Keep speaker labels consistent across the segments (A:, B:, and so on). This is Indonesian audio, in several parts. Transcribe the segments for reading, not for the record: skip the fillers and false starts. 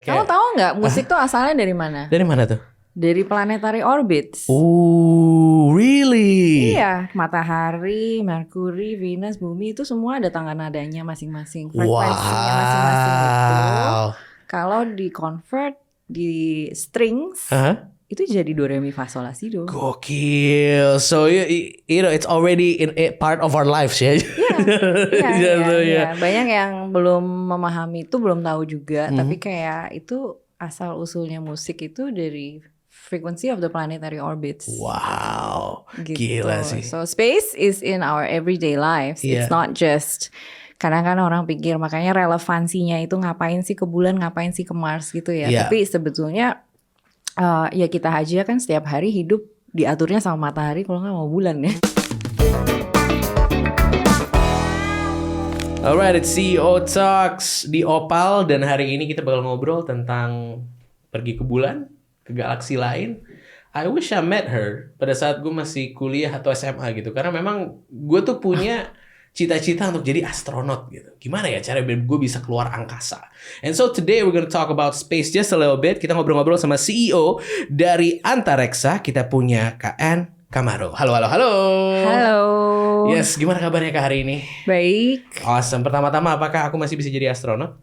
A: Kamu tahu nggak musik tuh asalnya dari mana?
B: Dari mana tuh?
A: Dari planetary orbits.
B: Oh, really?
A: Iya, matahari, Merkuri, Venus, bumi itu semua ada tangga nadanya masing-masing, frekuensinya masing-masing itu. Kalau di convert di strings, itu jadi do re mi fa sol la si do.
B: Gokil. So you know it's already in part of our lives ya.
A: Iya. Banyak yang belum memahami itu, belum tahu juga. Tapi kayak itu asal usulnya musik itu dari frequency of the planetary orbits.
B: Wow,
A: Gitu.
B: gila sih.
A: So space is in our everyday lives.
B: Yeah.
A: It's not just. Kadang-kadang orang pikir makanya relevansinya itu ngapain sih ke bulan, ngapain sih ke Mars gitu ya.
B: Yeah.
A: Tapi sebetulnya ya kita aja kan setiap hari hidup diaturnya sama matahari, kalau nggak mau bulan ya.
B: Alright, it's CEO Talks di Opal dan hari ini kita bakal ngobrol tentang pergi ke bulan, ke galaksi lain. I wish I met her pada saat gue masih kuliah atau SMA gitu, karena memang gue tuh punya cita-cita untuk jadi astronot gitu. Gimana ya cara gue bisa keluar angkasa? And so today we're gonna talk about space just a little bit. Kita ngobrol-ngobrol sama CEO dari Antarexa. Kita punya Kak Anne Kamaro. Halo.
A: Halo.
B: Yes, gimana kabarnya Kak hari ini?
A: Baik.
B: Awesome. Pertama-tama, apakah aku masih bisa jadi astronot?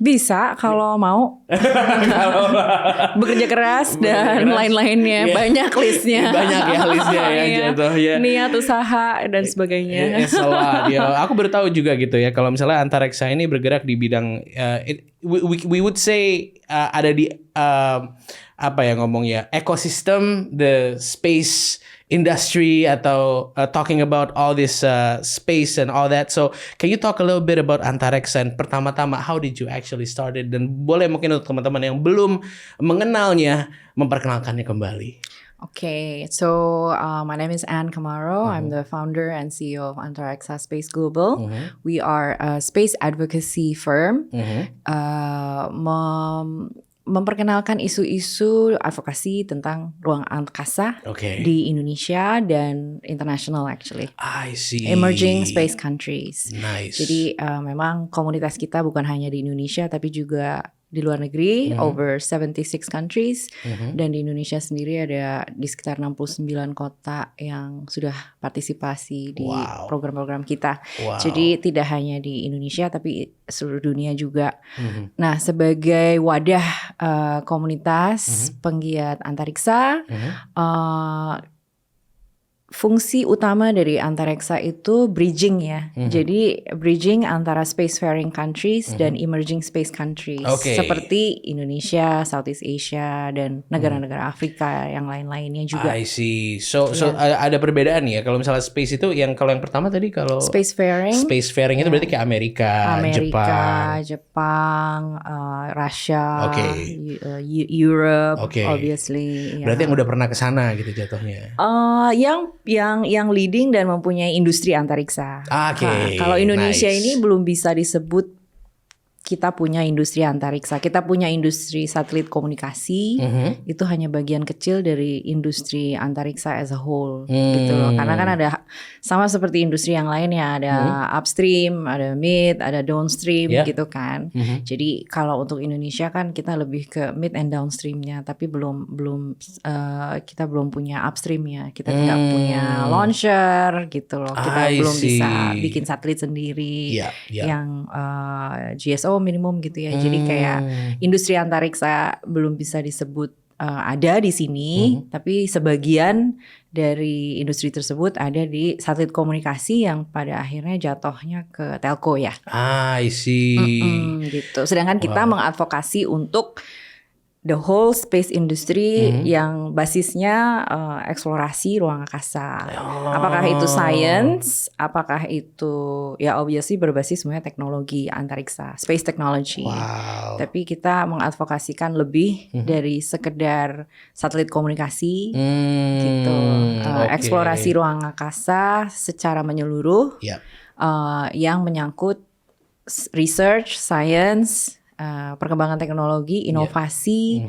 A: Bisa kalau mau. Bekerja keras dan lain-lainnya.
B: Yeah.
A: Banyak listnya.
B: Banyak ya listnya ya jatuh ya.
A: Niat usaha dan sebagainya.
B: Salah ya. Aku baru tahu juga gitu ya. Kalau misalnya Antarexa ini bergerak di bidang we would say ada di apa ya ngomongnya ekosistem the space industry atau talking about all this space and all that. So can you talk a little bit about Antarexa? And pertama-tama, how did you actually started? Dan boleh mungkin untuk teman-teman yang belum mengenalnya, memperkenalkannya kembali.
A: Okay, so my name is Anne Kamaro. I'm the founder and CEO of Antarexa Space Global. We are a space advocacy firm. Memperkenalkan isu-isu advokasi tentang ruang angkasa di Indonesia dan international actually.
B: I see.
A: Emerging space countries.
B: Nice.
A: Jadi memang komunitas kita bukan hanya di Indonesia tapi juga di luar negeri, over 76 countries. Dan di Indonesia sendiri ada di sekitar 69 kota yang sudah partisipasi di program-program kita. Jadi tidak hanya di Indonesia tapi seluruh dunia juga. Nah, sebagai wadah komunitas penggiat antariksa, fungsi utama dari Antarexa itu bridging ya. Jadi bridging antara spacefaring countries dan emerging space countries. Seperti Indonesia, Southeast Asia, dan negara-negara Afrika yang lain-lainnya juga.
B: I see. So ada perbedaan ya. Kalau misalnya space itu kalau yang pertama tadi kalau spacefaring itu berarti kayak Amerika, Jepang, Russia, Europe, obviously. Berarti yang udah pernah ke sana gitu jatuhnya.
A: Yang leading dan mempunyai industri antariksa. Kalau Indonesia ini belum bisa disebut kita punya industri antariksa. Kita punya industri satelit komunikasi. Itu hanya bagian kecil dari industri antariksa as a whole gitu loh. Karena kan ada sama seperti industri yang lain ya, ada upstream, ada mid, ada downstream gitu kan. Jadi kalau untuk Indonesia kan kita lebih ke mid and downstreamnya, tapi kita belum punya upstreamnya. Kita tidak punya launcher gitu loh. Kita belum bisa bikin satelit sendiri yang GSO minimum gitu ya. Jadi kayak industri antariksa belum bisa disebut ada di sini, tapi sebagian dari industri tersebut ada di satelit komunikasi yang pada akhirnya jatuhnya ke telco ya.
B: I see.
A: Gitu. Sedangkan kita mengadvokasi untuk the whole space industry yang basisnya eksplorasi ruang angkasa. Apakah itu science, apakah itu ya obviously berbasis semuanya teknologi antariksa, space technology. Tapi kita mengadvokasikan lebih dari sekedar satelit komunikasi gitu. Eksplorasi ruang angkasa secara menyeluruh yang menyangkut research, science, perkembangan teknologi, inovasi,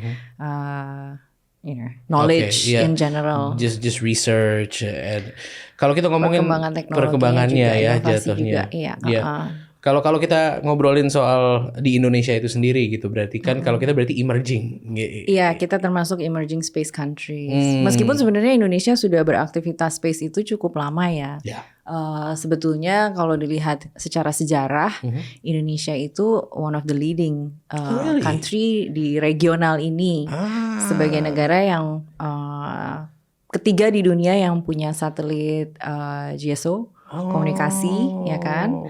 A: knowledge in general.
B: Just research. And kalau kita ngomongin perkembangannya ya jatuhnya.
A: Juga,
B: Kalau kita ngobrolin soal di Indonesia itu sendiri gitu, berarti kan kalau kita berarti emerging.
A: Iya, kita termasuk emerging space countries. Meskipun sebenarnya Indonesia sudah beraktivitas space itu cukup lama ya. Sebetulnya kalau dilihat secara sejarah, Indonesia itu one of the leading country di regional ini, sebagai negara yang ketiga di dunia yang punya satelit GSO. Komunikasi, ya kan,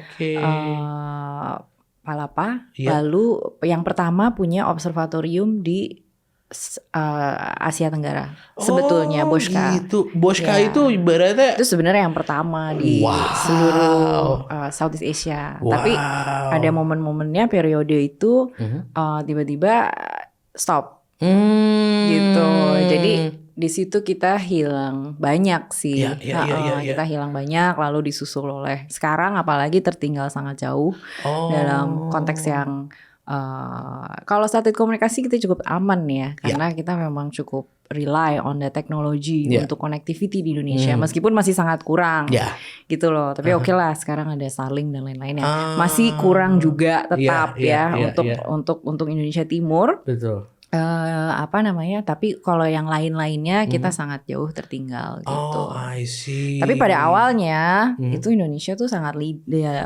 A: Palapa. Lalu yang pertama punya observatorium di Asia Tenggara. Sebetulnya Boshka.
B: Gitu. Boshka itu ibaratnya
A: itu sebenarnya yang pertama di seluruh Southeast Asia. Tapi ada momen-momennya periode itu tiba-tiba stop. Gitu. Jadi di situ kita hilang banyak sih. Kita hilang banyak, lalu disusul oleh sekarang apalagi tertinggal sangat jauh dalam konteks yang kalau satelit komunikasi kita cukup aman ya, karena kita memang cukup rely on the technology untuk connectivity di Indonesia, meskipun masih sangat kurang gitu loh. Tapi oke lah, sekarang ada Starlink dan lain-lainnya. Masih kurang juga tetap untuk Indonesia Timur.
B: Betul.
A: Tapi kalau yang lain-lainnya kita sangat jauh tertinggal gitu.
B: I see.
A: Tapi pada awalnya itu Indonesia tuh sangat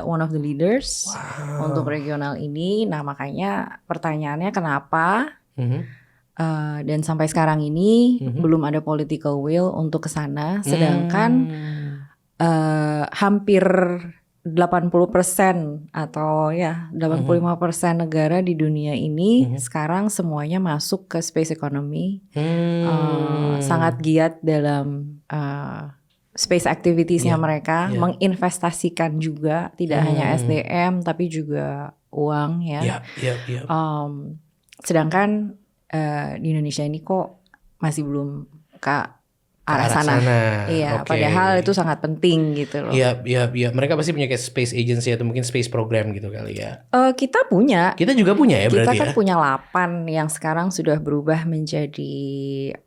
A: one of the leaders untuk regional ini. Nah makanya pertanyaannya kenapa dan sampai sekarang ini belum ada political will untuk kesana, sedangkan hampir 80% atau 85% negara di dunia ini sekarang semuanya masuk ke space economy, sangat giat dalam space activitiesnya mereka, menginvestasikan juga tidak hanya SDM tapi juga uang ya. Sedangkan di Indonesia ini kok masih belum ke arah sana. Iya, padahal itu sangat penting gitu loh.
B: Iya. Mereka pasti punya kayak space agency atau mungkin space program gitu kali ya.
A: Kita punya.
B: Kita juga punya ya berarti ya.
A: Kita kan punya 8 yang sekarang sudah berubah menjadi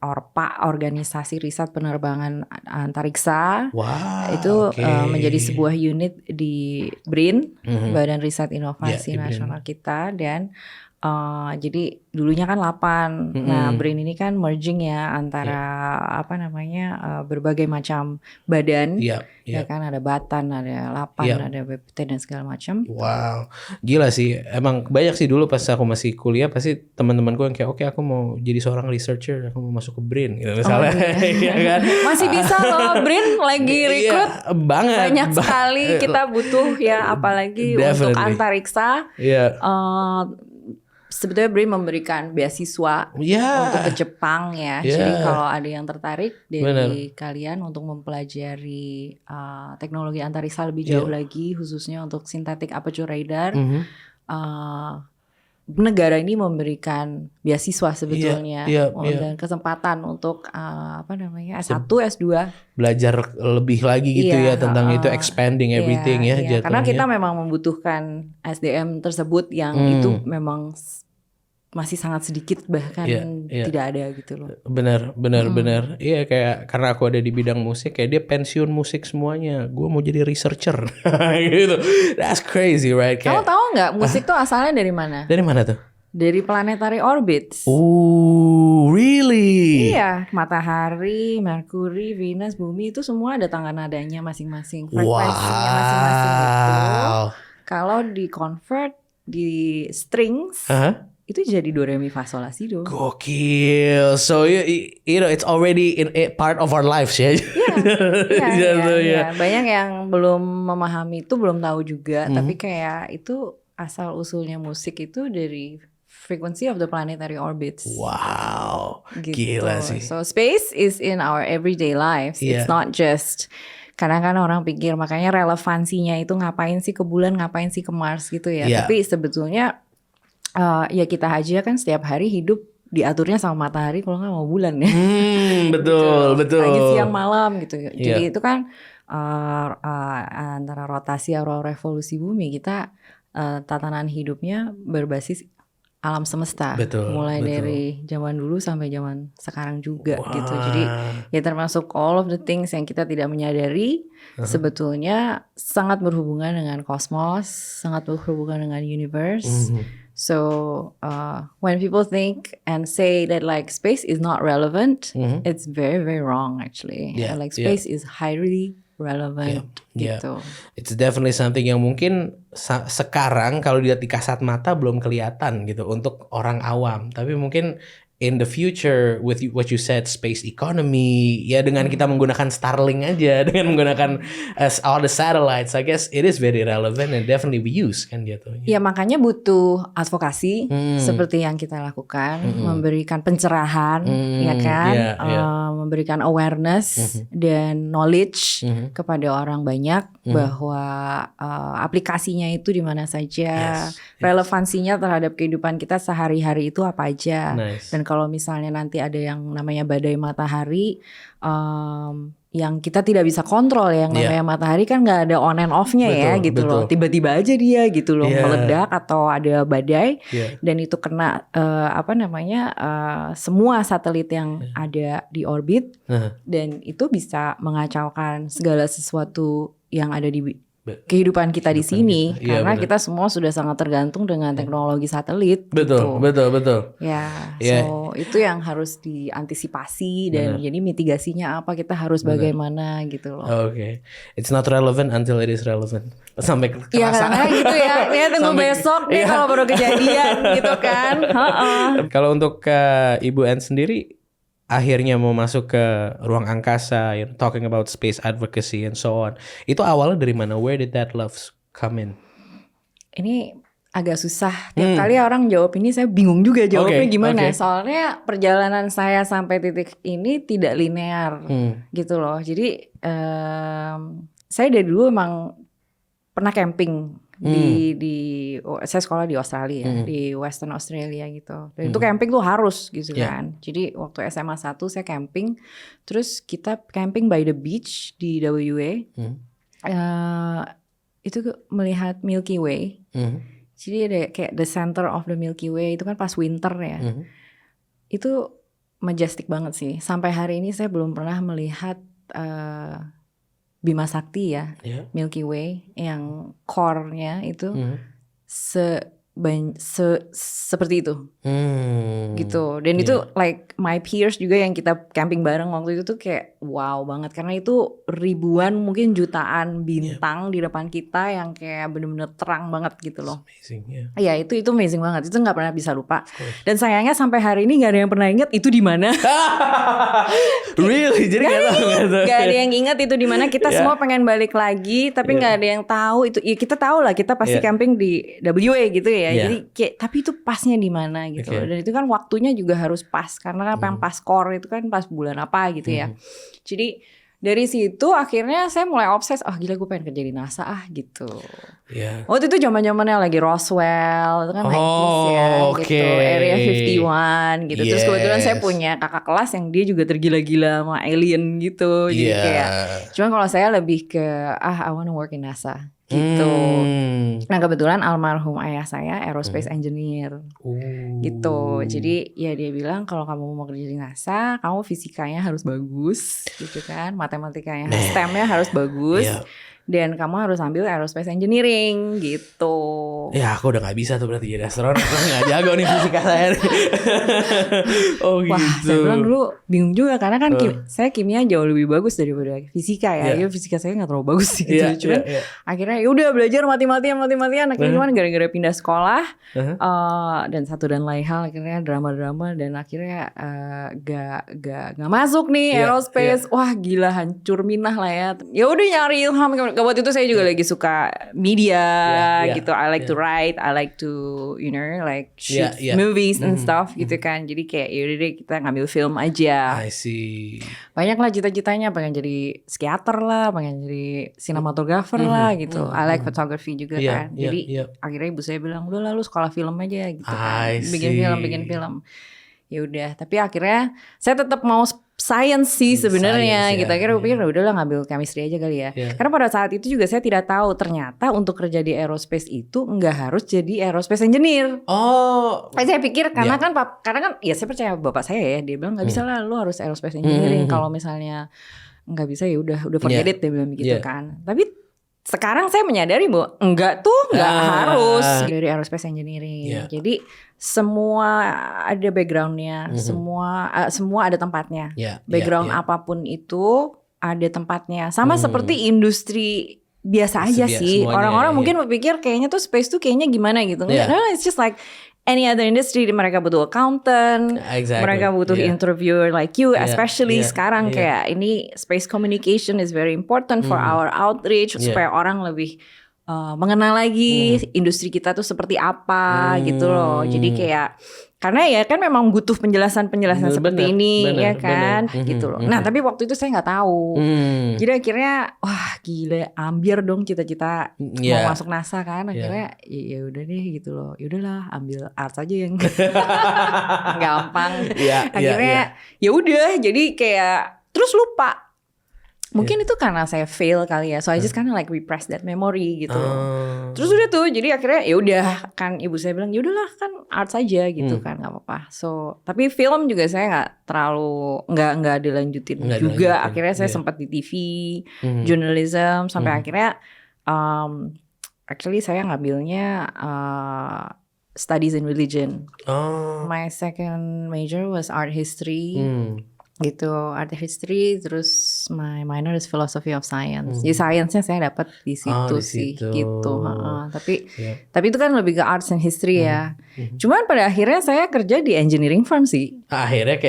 A: ORPA, Organisasi Riset Penerbangan Antariksa. Itu menjadi sebuah unit di BRIN, Badan Riset Inovasi Nasional kita, dan jadi dulunya kan 8. Nah, BRIN ini kan merging ya antara berbagai macam badan. Ya kan, ada Batan, ada Lapan, ada BPT dan segala macam.
B: Wow. Gila sih. Emang banyak sih dulu pas aku masih kuliah pasti teman-temanku yang kayak oke aku mau jadi seorang researcher, aku mau masuk ke BRIN gitu misalnya. Iya kan?
A: Masih bisa loh, BRIN lagi rekrut. Banyak sekali, kita butuh ya apalagi untuk antariksa. Sebetulnya BRIN memberikan beasiswa untuk ke Jepang ya. Jadi kalau ada yang tertarik dari kalian untuk mempelajari teknologi antariksa lebih jauh lagi, khususnya untuk synthetic aperture radar, negara ini memberikan beasiswa sebetulnya dan kesempatan untuk S1, S2
B: belajar lebih lagi gitu tentang itu, expanding everything jatuhnya.
A: Karena kita memang membutuhkan SDM tersebut yang itu memang masih sangat sedikit bahkan tidak ada gitu loh. Benar. Iya, kayak karena aku ada di bidang musik, kayak dia pensiun musik semuanya. Gue mau jadi researcher gitu. That's crazy, right? Kamu tahu nggak musik tuh asalnya dari mana?
B: Dari mana tuh?
A: Dari planetary orbits.
B: Oh, really?
A: Iya, matahari, Merkuri, Venus, bumi itu semua ada tangga nadanya masing-masing, frekuensinya masing-masing gitu. Kalau di convert di strings, itu jadi do re mi fa sol la si do.
B: Gokil. So you know it's already in part of our lives ya. Iya.
A: Banyak yang belum memahami itu, belum tahu juga. Tapi kayak itu asal usulnya musik itu dari frequency of the planetary orbits.
B: Wow.
A: Gitu.
B: Gila sih.
A: So space is in our everyday lives. It's not just. Karena kan orang pikir makanya relevansinya itu ngapain sih ke bulan, ngapain sih ke Mars gitu ya. Tapi sebetulnya ya kita aja kan setiap hari hidup diaturnya sama matahari, kalau nggak mau bulan ya.
B: Betul.
A: Pagi, siang, malam gitu. Jadi itu kan antara rotasi atau revolusi bumi kita tatanan hidupnya berbasis alam semesta.
B: Betul,
A: Mulai
B: betul.
A: dari zaman dulu sampai zaman sekarang juga gitu. Jadi ya termasuk all of the things yang kita tidak menyadari sebetulnya sangat berhubungan dengan kosmos, sangat berhubungan dengan universe. So when people think and say that like space is not relevant, it's very very wrong actually. Like space is highly relevant gitu.
B: It's definitely something yang mungkin sekarang kalau dilihat di kasat mata belum kelihatan gitu untuk orang awam, tapi mungkin in the future with what you said space economy ya dengan kita menggunakan Starlink aja dengan menggunakan all the satellites, I guess it is very relevant and definitely we use kan gitu.
A: Ya makanya butuh advokasi seperti yang kita lakukan, memberikan pencerahan, ya kan, memberikan awareness dan knowledge kepada orang banyak bahwa aplikasinya itu di mana saja, relevansinya terhadap kehidupan kita sehari-hari itu apa aja. Dan kalau misalnya nanti ada yang namanya badai matahari, yang kita tidak bisa kontrol ya, yang namanya matahari kan nggak ada on and off-nya ya gitu loh. Tiba-tiba aja dia gitu loh meledak atau ada badai dan itu kena semua satelit yang ada di orbit dan itu bisa mengacaukan segala sesuatu yang ada di kehidupan kita di sini karena kita semua sudah sangat tergantung dengan teknologi satelit.
B: Betul.
A: Ya, so itu yang harus diantisipasi dan jadi mitigasinya apa, kita harus bagaimana gitu loh.
B: Oke. It's not relevant until it is relevant. Sampai kerasa.
A: Ya karena gitu ya. Ya tunggu besok deh kalau baru kejadian gitu kan.
B: Kalau untuk Ibu Anne sendiri akhirnya mau masuk ke ruang angkasa, talking about space advocacy and so on. Itu awalnya dari mana? Where did that love come in?
A: Ini agak susah. Tiap kali orang jawab ini saya bingung juga jawabnya gimana. Soalnya perjalanan saya sampai titik ini tidak linear gitu loh. Jadi saya dari dulu emang pernah camping saya sekolah di Australia, di Western Australia gitu. Dan itu camping tuh harus gitu kan. Jadi waktu SMA 1 saya camping, terus kita camping by the beach di WA. Itu melihat Milky Way. Jadi ada kayak the center of the Milky Way itu kan pas winter ya. Itu majestic banget sih. Sampai hari ini saya belum pernah melihat Bima Sakti ya, Milky Way yang core-nya itu seperti itu, gitu. Dan itu like my peers juga yang kita camping bareng waktu itu tuh kayak wow banget karena itu ribuan mungkin jutaan bintang di depan kita yang kayak bener-bener terang banget gitu loh.
B: Amazing,
A: ya itu amazing banget, itu nggak pernah bisa lupa. Dan sayangnya sampai hari ini nggak ada yang pernah ingat itu di mana.
B: Really? Jadi
A: nggak ada yang ingat itu di mana. Kita semua pengen balik lagi, tapi nggak ada yang tahu itu. Ya kita tahu lah, kita pasti camping di WA gitu ya. Jadi kayak, tapi itu pasnya di mana gitu. Dan itu kan waktunya juga harus pas karena kan yang pas core itu kan pas bulan apa gitu ya. Jadi dari situ akhirnya saya mulai obses, gila gue pengen kerja di NASA gitu. Waktu itu zaman-zamannya lagi Roswell, itu kan gitu, Area 51 gitu. Terus kebetulan saya punya kakak kelas yang dia juga tergila-gila sama alien gitu. Jadi kayak, cuman kalau saya lebih ke I wanna work in NASA gitu. Nah kebetulan almarhum ayah saya aerospace engineer gitu. Jadi ya dia bilang kalau kamu mau kerja di NASA, kamu fisikanya harus bagus gitu kan, matematikanya, STEM-nya harus bagus. Dan kamu harus ambil aerospace engineering gitu.
B: Ya aku udah gak bisa tuh berarti jadi astronot. Aku gak jago nih fisika saya.
A: Wah,
B: gitu.
A: saya bilang dulu bingung juga karena kan saya kimia jauh lebih bagus daripada fisika ya. Fisika saya gak terlalu bagus sih gitu. Cuman akhirnya ya udah belajar mati-matian. Akhirnya cuman gara-gara pindah sekolah dan satu dan lain hal akhirnya drama-drama dan akhirnya gak masuk nih aerospace. Wah gila, hancur minah lah ya. Ya udah nyari ilham. Waktu itu saya juga lagi suka media gitu. I like to write, I like to like shoot movies and stuff gitu kan. Jadi kayak yaudah deh kita ngambil film aja.
B: I see.
A: Banyak lah cita-citanya, pengen jadi psikiater lah, pengen jadi sinematografer lah gitu. I like photography juga kan. Jadi akhirnya ibu saya bilang udah lalu sekolah film aja gitu kan. Bikin film. ya udah. Tapi akhirnya saya tetap mau science sih sebenarnya. Kita akhirnya gue pikir udahlah ngambil chemistry aja kali ya. Karena pada saat itu juga saya tidak tahu ternyata untuk kerja di aerospace itu nggak harus jadi aerospace engineer. Saya pikir karena kan ya saya percaya bapak saya ya, dia bilang nggak bisa lah, lu harus aerospace engineering. Kalau misalnya nggak bisa ya udah forget it, dia bilang begitu kan. Tapi sekarang saya menyadari bahwa nggak harus dari aerospace engineering. Jadi semua ada backgroundnya, semua ada tempatnya. Background apapun itu ada tempatnya. Sama seperti industri biasa aja sih. Orang-orang mungkin berpikir kayaknya tuh space tuh kayaknya gimana gitu. No, it's just like any other industry. Mereka butuh accountant, mereka butuh interviewer like you, especially sekarang kayak ini space communication is very important for our outreach supaya orang lebih mengenal lagi industri kita tuh seperti apa gitu loh. Jadi kayak karena ya kan memang butuh penjelasan seperti ini ya kan gitu loh. Nah tapi waktu itu saya nggak tahu. Jadi akhirnya wah gila, ambiar dong cita-cita mau masuk NASA kan. Akhirnya ya udah deh gitu loh. Ya udahlah ambil arts aja yang gampang. Akhirnya ya udah jadi kayak terus lupa. Mungkin itu karena saya fail kali ya. So I just kind of like repress that memory gitu. Terus udah tuh jadi akhirnya ya udah kan ibu saya bilang ya udahlah kan arts aja gitu kan, nggak apa-apa. So tapi film juga saya nggak dilanjutin juga. Akhirnya saya sempat di TV, journalism sampai akhirnya actually saya ngambilnya studies in religion. My second major was art history. Gitu, art history, terus my minor is philosophy of science. Jadi science-nya saya dapat di situ sih gitu. Tapi itu kan lebih ke arts and history ya. Cuman pada akhirnya saya kerja di engineering firm sih.
B: Akhirnya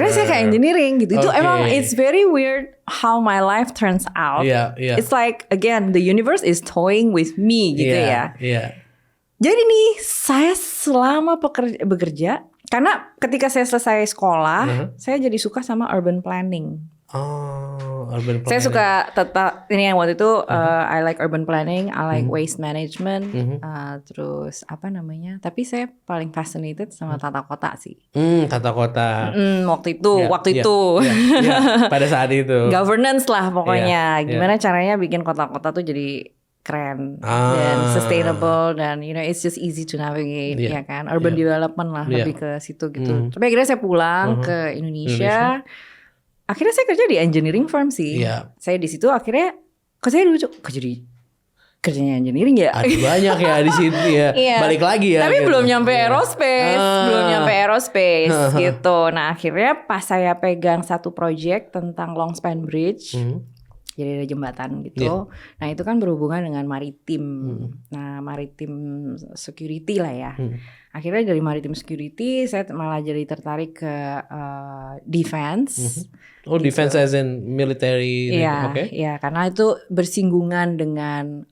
A: saya ke engineering gitu. Itu emang it's very weird how my life turns out. It's like again the universe is toying with me gitu ya. Jadi nih saya selama bekerja, karena ketika saya selesai sekolah, saya jadi suka sama urban planning.
B: Urban planning.
A: Saya suka ini yang waktu itu I like urban planning, I like waste management, terus apa namanya? Tapi saya paling fascinated sama tata kota sih.
B: Tata kota.
A: Waktu itu.
B: Pada saat itu.
A: Governance lah pokoknya. Gimana caranya bikin kota-kota tuh jadi keren dan sustainable dan it's just easy to navigate ya kan, urban development lah lebih ke situ gitu. Tapi akhirnya saya pulang ke Indonesia. Akhirnya saya kerja di engineering firm sih. Saya di situ akhirnya kok saya lucu kok jadi kerjanya engineering ya.
B: Ada banyak ya di situ ya. Balik lagi ya.
A: Tapi gitu. belum nyampe aerospace, gitu. Nah akhirnya pas saya pegang satu project tentang Longspan Bridge. Jadi ada jembatan gitu. Nah itu kan berhubungan dengan maritim. Nah maritim security lah ya. Akhirnya dari maritim security saya malah jadi tertarik ke defense.
B: Gitu. Defense as in military.
A: Iya, karena itu bersinggungan dengan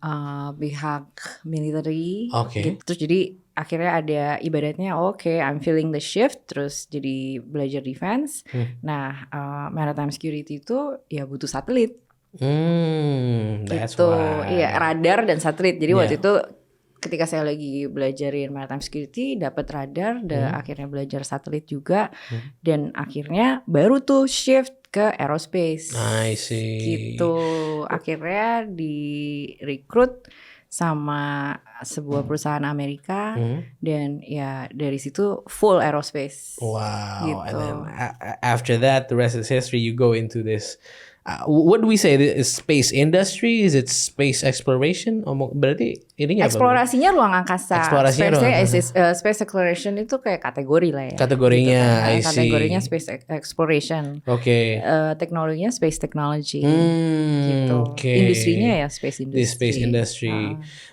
A: pihak military. Gitu. Terus jadi akhirnya ada ibaratnya I'm feeling the shift, terus jadi belajar defense. Nah maritime security itu ya butuh satelit.
B: That's
A: gitu.
B: why.
A: Iya, radar dan satelit. Jadi waktu itu ketika saya lagi belajarin maritime security dapat radar, akhirnya belajar satelit juga, dan akhirnya baru tuh shift ke aerospace.
B: I see.
A: Gitu. Akhirnya direkrut sama sebuah perusahaan Amerika dan ya dari situ full aerospace.
B: Wow.
A: Gitu.
B: And then after that the rest is history. You go into this what do we say? Is space industry? Is it space exploration? Berarti ininya
A: eksplorasinya ruang angkasa.
B: Eksplorasinya ruang angkasa.
A: Space exploration itu kayak kategori lah ya.
B: Kategorinya,
A: gitu kan. Kategorinya space exploration. Teknologinya space technology. Gitu. Industrinya ya space industry.
B: Di space industry.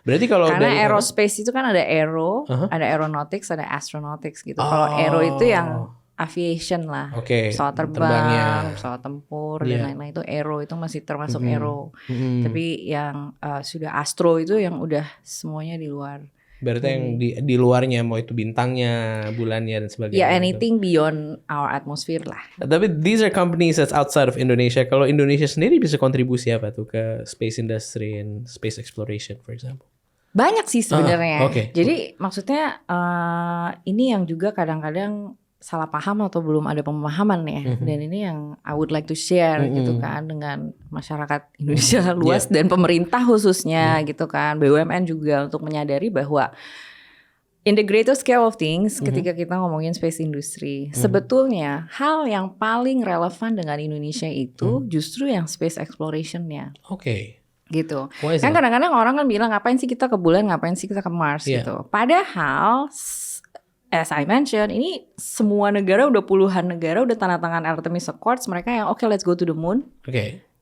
B: Berarti kalau
A: karena aerospace itu kan ada ada aeronautics, ada astronautics gitu. Kalau aero itu yang aviation lah, pesawat terbang, pesawat tempur dan lain-lain, itu aero, itu masih termasuk aero. Tapi yang sudah astro itu yang udah semuanya di luar.
B: Berarti yang di luarnya, mau itu bintangnya, bulannya dan sebagainya.
A: Ya, anything beyond our atmosphere lah.
B: Tapi these are companies that's outside of Indonesia. Kalau Indonesia sendiri bisa kontribusi apa tuh ke space industry and space exploration, for example?
A: Banyak sih sebenarnya. Jadi maksudnya ini yang juga kadang-kadang salah paham atau belum ada pemahaman ya. Dan ini yang I would like to share gitu kan dengan masyarakat Indonesia luas dan pemerintah khususnya gitu kan, BUMN juga, untuk menyadari bahwa in the greater scale of things, ketika kita ngomongin space industry, sebetulnya hal yang paling relevan dengan Indonesia itu justru yang space exploration-nya. Gitu. Kan kadang-kadang orang kan bilang, ngapain sih kita ke bulan, ngapain sih kita ke Mars gitu. Padahal as I mentioned, ini semua negara, udah puluhan negara udah tanda tangan Artemis Accords. Mereka yang okay, let's go to the moon.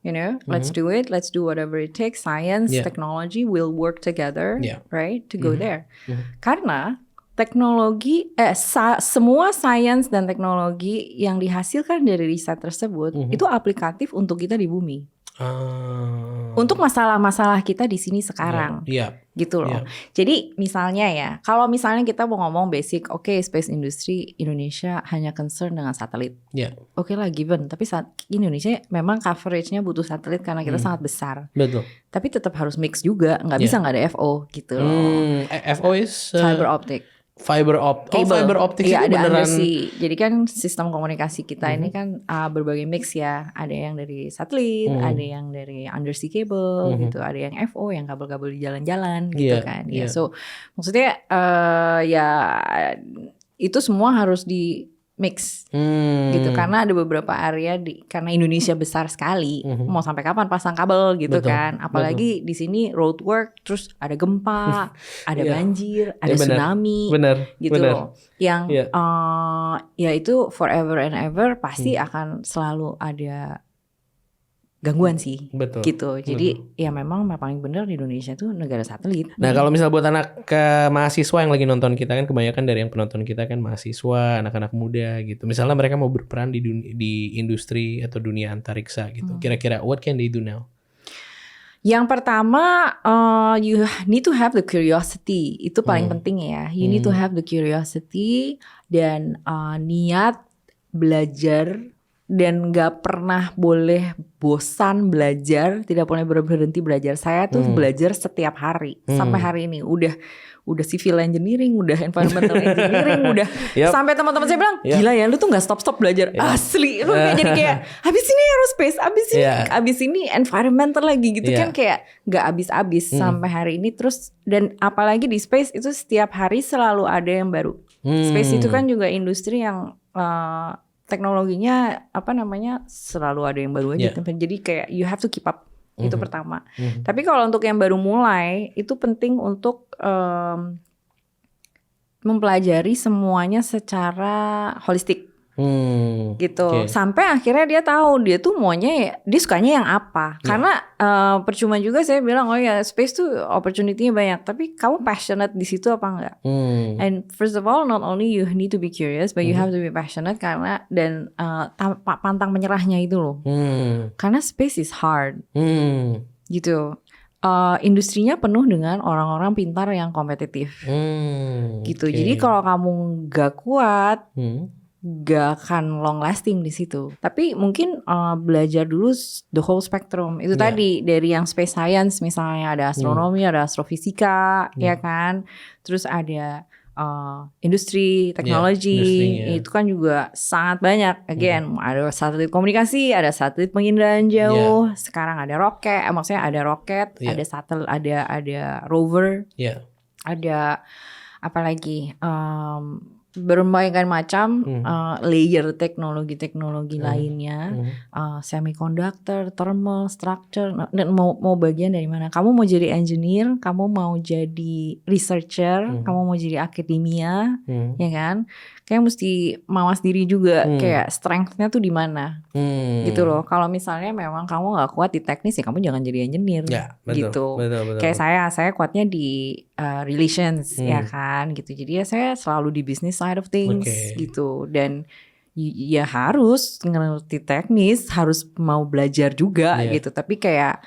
A: You know, let's do it. Let's do whatever it takes. Science, technology will work together, right, to go there. Karena teknologi, semua science dan teknologi yang dihasilkan dari riset tersebut itu aplikatif untuk kita di bumi. Untuk masalah-masalah kita di sini sekarang, gitu loh. Jadi misalnya ya, kalau misalnya kita mau ngomong basic, space industry Indonesia hanya concern dengan satelit, oke lah given. Tapi saat Indonesia memang coveragenya butuh satelit karena kita sangat besar.
B: Betul.
A: Tapi tetap harus mix juga, nggak bisa nggak ada FO gitu loh.
B: FO is
A: fiber optic.
B: Fiber optic itu
A: ada
B: beneran.
A: Jadi kan sistem komunikasi kita ini kan berbagai mix ya. Ada yang dari satelit, ada yang dari undersea cable gitu, ada yang FO yang kabel-kabel di jalan-jalan gitu kan. Ya, so maksudnya ya itu semua harus di mix gitu, karena ada beberapa area karena Indonesia besar sekali, mau sampai kapan pasang kabel gitu. Kan, apalagi di sini road work, terus ada gempa, ada banjir, ada tsunami, gitu loh. Yang ya itu forever and ever pasti akan selalu ada gangguan sih, gitu. Jadi ya memang paling benar di Indonesia tuh negara satelit.
B: Nah kalau misal buat anak mahasiswa yang lagi nonton kita, kan kebanyakan dari yang penonton kita kan mahasiswa, anak-anak muda gitu. Misalnya mereka mau berperan di industri atau dunia antariksa gitu. Kira-kira what can they do now?
A: Yang pertama, you need to have the curiosity. Itu paling penting ya. You need to have the curiosity dan niat belajar. Dan gak pernah boleh bosan belajar, tidak boleh berhenti belajar. Saya tuh belajar setiap hari sampai hari ini. Udah civil engineering, udah environmental engineering, udah sampai teman-teman saya bilang, gila ya, lu tuh nggak stop belajar. Asli, lu kayak jadi kayak habis ini aerospace, abis ini environmental lagi gitu kan, kayak nggak habis-habis sampai hari ini terus. Dan apalagi di space itu setiap hari selalu ada yang baru. Space itu kan juga industri yang teknologinya selalu ada yang baru aja. Jadi kayak you have to keep up. Itu pertama. Tapi kalau untuk yang baru mulai, itu penting untuk mempelajari semuanya secara holistik. Gitu. Sampai akhirnya dia tahu dia tuh maunya, dia sukanya yang apa. Karena percuma juga saya bilang, oh ya space tuh opportunity-nya banyak, tapi kamu passionate di situ apa enggak? And first of all, not only you need to be curious, but you have to be passionate, karena dan pantang menyerahnya itu loh. Karena space is hard. Gitu. Industrinya penuh dengan orang-orang pintar yang kompetitif. Gitu. Jadi kalau kamu gak kuat, gak akan long lasting di situ. Tapi mungkin belajar dulu the whole spectrum. Itu tadi dari yang space science misalnya, ada astronomi, ada astrofisika, ya kan. Terus ada industri, teknologi, itu kan juga sangat banyak. Again, ada satelit komunikasi, ada satelit penginderaan jauh. Sekarang ada roket, maksudnya ada roket, ada satelit, ada rover, ada apa lagi? Berbagai macam layer teknologi lainnya, semiconductor, thermal, structure. Dan mau bagian dari mana? Kamu mau jadi engineer, kamu mau jadi researcher, kamu mau jadi akademia, ya kan? Kayak mesti mawas diri juga, kayak strength-nya tuh di mana, gitu loh. Kalau misalnya memang kamu nggak kuat di teknis, ya kamu jangan jadi engineer, gitu. Betul. Kayak saya kuatnya di relations, ya kan, gitu. Jadi ya saya selalu di business side of things, gitu. Dan ya harus ngerti teknis, harus mau belajar juga, gitu. Tapi kayak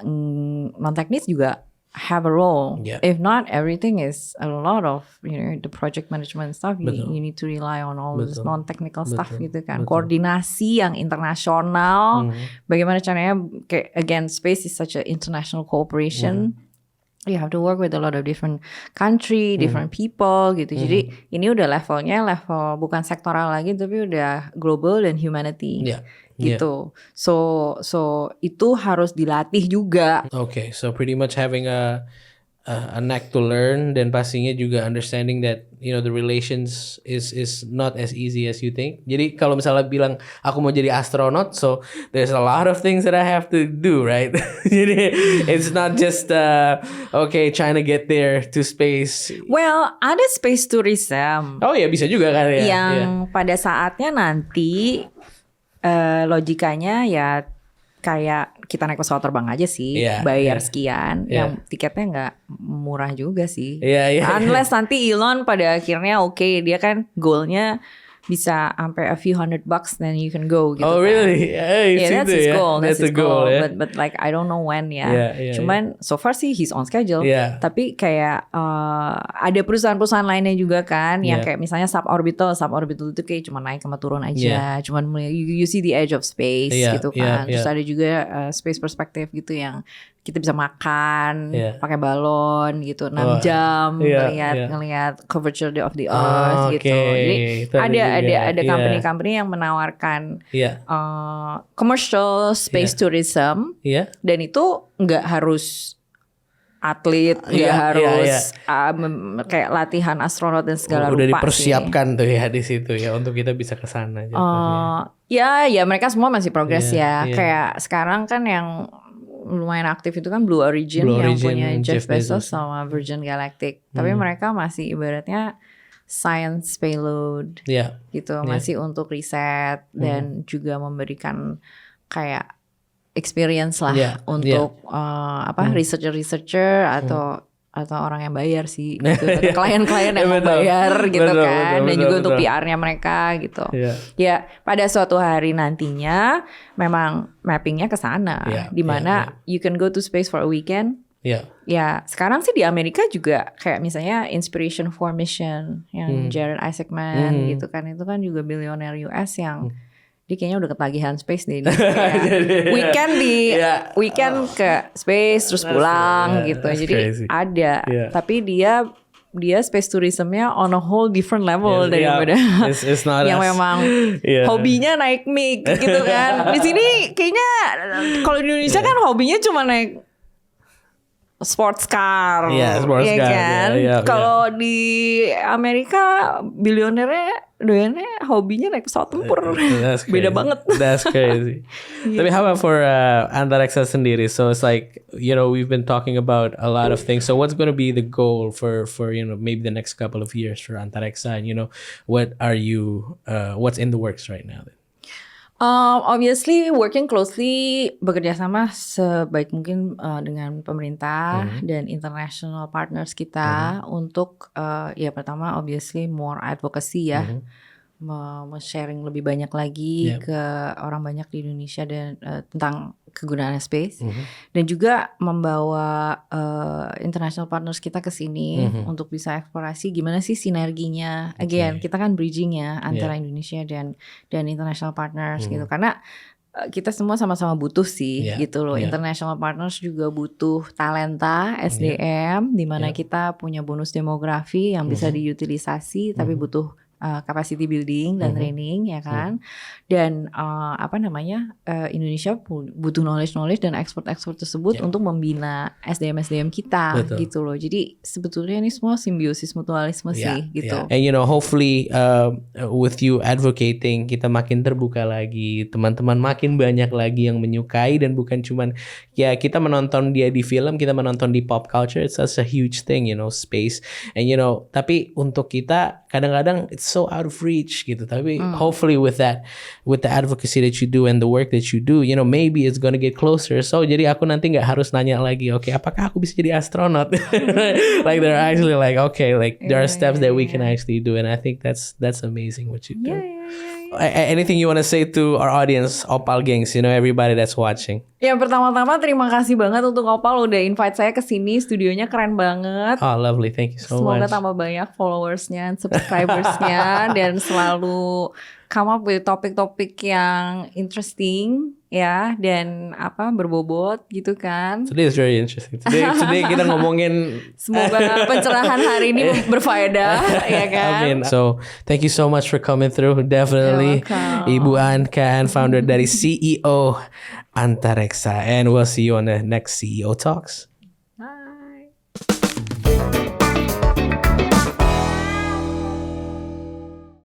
A: non teknis juga have a role. If not, everything is a lot of the project management stuff. You need to rely on all this non-technical stuff gitu kan. Koordinasi yang internasional. Bagaimana caranya? Kayak again, space is such an international cooperation. you have to work with a lot of different country, different people gitu. Jadi ini udah levelnya level bukan sektoral lagi tapi udah global dan humanity. Gitu. So itu harus dilatih juga.
B: Okay, so pretty much having a knack to learn, dan pastinya juga understanding that the relations is not as easy as you think. Jadi kalau misalnya bilang aku mau jadi astronot, so there's a lot of things that I have to do, right? Jadi it's not just trying to get there to space.
A: Well, ada space tourism.
B: Oh ya, bisa juga kan ya.
A: Yang pada saatnya nanti logikanya ya kayak kita naik pesawat terbang aja sih, bayar sekian, yang tiketnya nggak murah juga sih. Unless nanti Elon pada akhirnya dia kan goalnya bisa sampai a few $100 then you can go gitu.
B: Oh really?
A: That's his goal.
B: That's his goal.
A: But like I don't know when ya. Cuman so far sih he's on schedule. Tapi kayak ada perusahaan-perusahaan lainnya juga kan yang kayak misalnya suborbital itu kayak cuma naik sama turun aja. Cuman you see the edge of space gitu kan. Terus ada juga space perspective gitu yang kita bisa makan pakai balon gitu 6 jam ngelihat curvature of the earth gitu. Jadi ada company-company yang menawarkan commercial space tourism dan itu nggak harus atlet, nggak harus kayak latihan astronot dan segala rupa.
B: Udah dipersiapkan tuh ya di situ ya untuk kita bisa ke sana.
A: Ya mereka semua masih progres Kayak sekarang kan yang lumayan aktif itu kan Blue Origin yang punya Jeff Bezos sama Virgin Galactic. Tapi mereka masih ibaratnya science payload gitu, masih untuk riset dan juga memberikan kayak experience lah untuk researcher atau orang yang bayar sih gitu. Klien-klien yang mau bayar gitu kan. Dan juga untuk PR-nya mereka gitu. Ya pada suatu hari nantinya memang mappingnya ke sana. Dimana you can go to space for a weekend. Ya sekarang sih di Amerika juga kayak misalnya Inspiration 4 Mission yang Jared Isaacman gitu kan. Itu kan juga billionaire US yang dia kayaknya udah ketagihan space deh. Weekend ke space terus pulang gitu. Jadi crazy. Ada, tapi dia space tourismnya on a whole different level daripada
B: it's not
A: yang memang hobinya naik MiG gitu kan. Di sini kayaknya kalau di Indonesia kan hobinya cuma naik sports car, kan? Kalau di Amerika bilionernya doyannya hobinya naik pesawat tempur, beda banget.
B: That's crazy. Tapi how about for Antariksa sendiri? So it's like we've been talking about a lot of things. So what's going to be the goal for maybe the next couple of years for Antariksa? And what are you what's in the works right now?
A: Obviously working closely, bekerja sama sebaik mungkin dengan pemerintah dan international partners kita untuk pertama obviously more advocacy sharing lebih banyak lagi ke orang banyak di Indonesia dan tentang kegunaan space dan juga membawa international partners kita ke sini untuk bisa eksplorasi gimana sih sinerginya. Again, kita kan bridging ya antara Indonesia dan international partners gitu karena kita semua sama-sama butuh sih gitu loh. International partners juga butuh talenta, SDM di mana kita punya bonus demografi yang bisa diutilisasi tapi butuh capacity building dan training ya kan. Dan Indonesia butuh knowledge dan expert tersebut untuk membina SDM kita. Gitu loh. Jadi sebetulnya ini semua simbiosis mutualisme sih gitu.
B: And hopefully with you advocating kita makin terbuka lagi, teman-teman makin banyak lagi yang menyukai dan bukan cuman kita menonton dia di film, kita menonton di pop culture, it's such a huge thing, space. And tapi untuk kita kadang-kadang it's so out of reach gitu. Tapi hopefully with the advocacy that you do and the work that you do, maybe it's gonna get closer. So jadi aku nanti nggak harus nanya lagi, apakah aku bisa jadi astronot? Like they're actually like, there are steps that we can actually do, and I think that's amazing what you do. Anything you want to say to our audience, Opal Gengs, everybody that's watching?
A: Ya pertama-tama terima kasih banget untuk Opal udah invite saya ke sini, studionya keren banget.
B: Oh lovely, thank you so much.
A: Semoga tambah banyak followersnya, subscribersnya dan selalu come up with topik-topik yang interesting ya dan berbobot gitu kan.
B: Today is very interesting. Today kita ngomongin
A: semoga pencerahan hari ini berfaedah ya kan.
B: Amin. So thank you so much for coming through. Definitely Ibu Ankan, founder dari CEO Antariksa, and we'll see you on the next CEO Talks.